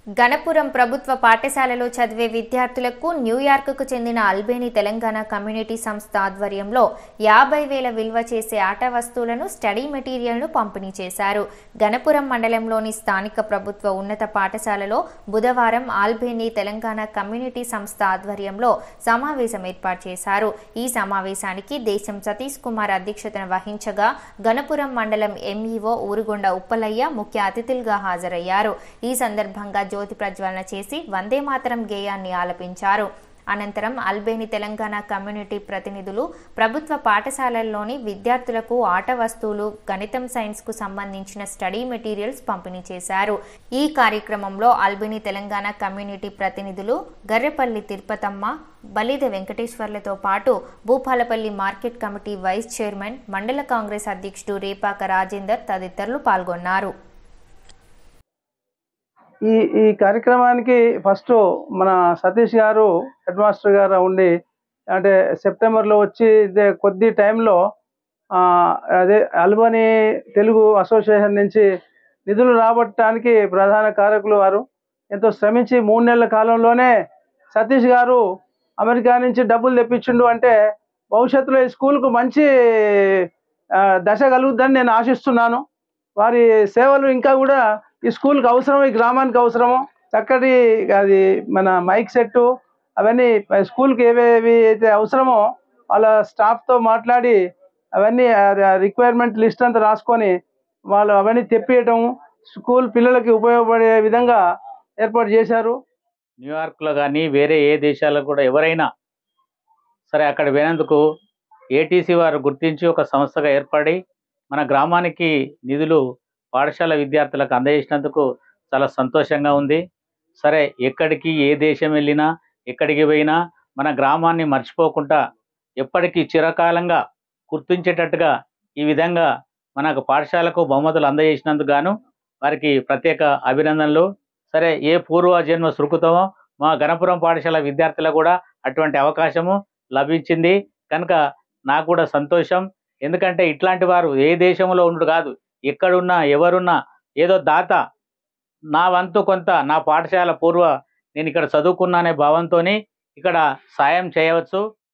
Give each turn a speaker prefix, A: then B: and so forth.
A: గణపురం ప్రభుత్వ పాఠశాలలో చదివే విద్యార్థులకు న్యూయార్క్కు చెందిన అల్బేని తెలంగాణ కమ్యూనిటీ సంస్థ ఆధ్వర్యంలో 50,000 విలువ చేసే ఆట వస్తువులను స్టడీ మెటీరియల్ను పంపిణీ చేశారు. గణపురం మండలంలోని స్థానిక ప్రభుత్వ ఉన్నత పాఠశాలలో బుధవారం అల్బేని తెలంగాణ కమ్యూనిటీ సంస్థ ఆధ్వర్యంలో సమావేశం ఏర్పాటు చేశారు. ఈ సమావేశానికి దేశం సతీష్ కుమార్ అధ్యక్షతన వహించగా గణపురం మండలం ఎంఈఓ ఊరుగొండ ఉప్పలయ్య ముఖ్య అతిథులుగా హాజరయ్యారు. ఈ సందర్భంగా జ్యోతి ప్రజ్వలన చేసి వందే మాతరం గేయాన్ని ఆలపించారు. అనంతరం అల్బేని తెలంగాణ కమ్యూనిటీ ప్రతినిధులు ప్రభుత్వ పాఠశాలల్లోని విద్యార్థులకు ఆట వస్తువులు, గణితం, సైన్స్ కు సంబంధించిన స్టడీ మెటీరియల్స్ పంపిణీ చేశారు. ఈ కార్యక్రమంలో అల్బేని తెలంగాణ కమ్యూనిటీ ప్రతినిధులు గర్రెపల్లి తిరుపతమ్మ, బలిద వెంకటేశ్వర్లతో పాటు Bhupalpally market committee vice chairman, మండల కాంగ్రెస్ అధ్యక్షుడు రేపాక రాజేందర్ తదితరులు పాల్గొన్నారు.
B: ఈ కార్యక్రమానికి ఫస్ట్ మన సతీష్ గారు హెడ్ మాస్టర్ గారు ఉండి, అంటే సెప్టెంబర్లో వచ్చి కొద్ది టైంలో అదే అల్బనీ తెలుగు అసోసియేషన్ నుంచి నిధులు రాబట్టడానికి ప్రధాన కారకులు వారు. ఎంతో శ్రమించి 3 నెలల కాలంలోనే సతీష్ గారు అమెరికా నుంచి డబ్బులు తెప్పించిండు. అంటే భవిష్యత్తులో ఈ స్కూల్కు మంచి దశ కలుగుద్దని నేను ఆశిస్తున్నాను. వారి సేవలు ఇంకా కూడా ఈ స్కూల్కి అవసరం, ఈ గ్రామానికి అవసరము. చక్కటి అది మన మైక్ సెట్టు అవన్నీ స్కూల్కి ఏవేవి అయితే అవసరమో వాళ్ళ స్టాఫ్తో మాట్లాడి అవన్నీ రిక్వైర్మెంట్ లిస్ట్ అంతా రాసుకొని వాళ్ళు అవన్నీ తెప్పియటం స్కూల్ పిల్లలకి ఉపయోగపడే విధంగా ఏర్పాటు చేశారు.
C: న్యూయార్క్లో కానీ వేరే ఏ దేశాలకు కూడా ఎవరైనా సరే అక్కడ పోయినందుకు ఏటీసీ వారు గుర్తించి ఒక సంస్థగా ఏర్పడి మన గ్రామానికి నిధులు పాఠశాల విద్యార్థులకు అందజేసినందుకు చాలా సంతోషంగా ఉంది. సరే ఎక్కడికి ఏ దేశం వెళ్ళినా ఎక్కడికి పోయినా మన గ్రామాన్ని మర్చిపోకుండా ఎప్పటికీ చిరకాలంగా గుర్తించేటట్టుగా ఈ విధంగా మనకు పాఠశాలకు బహుమతులు అందజేసినందుకు గాను వారికి ప్రత్యేక అభినందనలు. సరే ఏ పూర్వజన్మ సుకృతమో మా గణపురం పాఠశాల విద్యార్థులకు కూడా అటువంటి అవకాశము లభించింది కనుక నాకు కూడా సంతోషం. ఎందుకంటే ఇట్లాంటి వారు ఏ దేశంలో ఉండు కాదు, ఎక్కడున్నా ఎవరున్నా ఏదో దాత నా వంతు కొంత నా పాఠశాల నేను ఇక్కడ చదువుకున్నానే భావంతో ఇక్కడ సాయం చేయవచ్చు.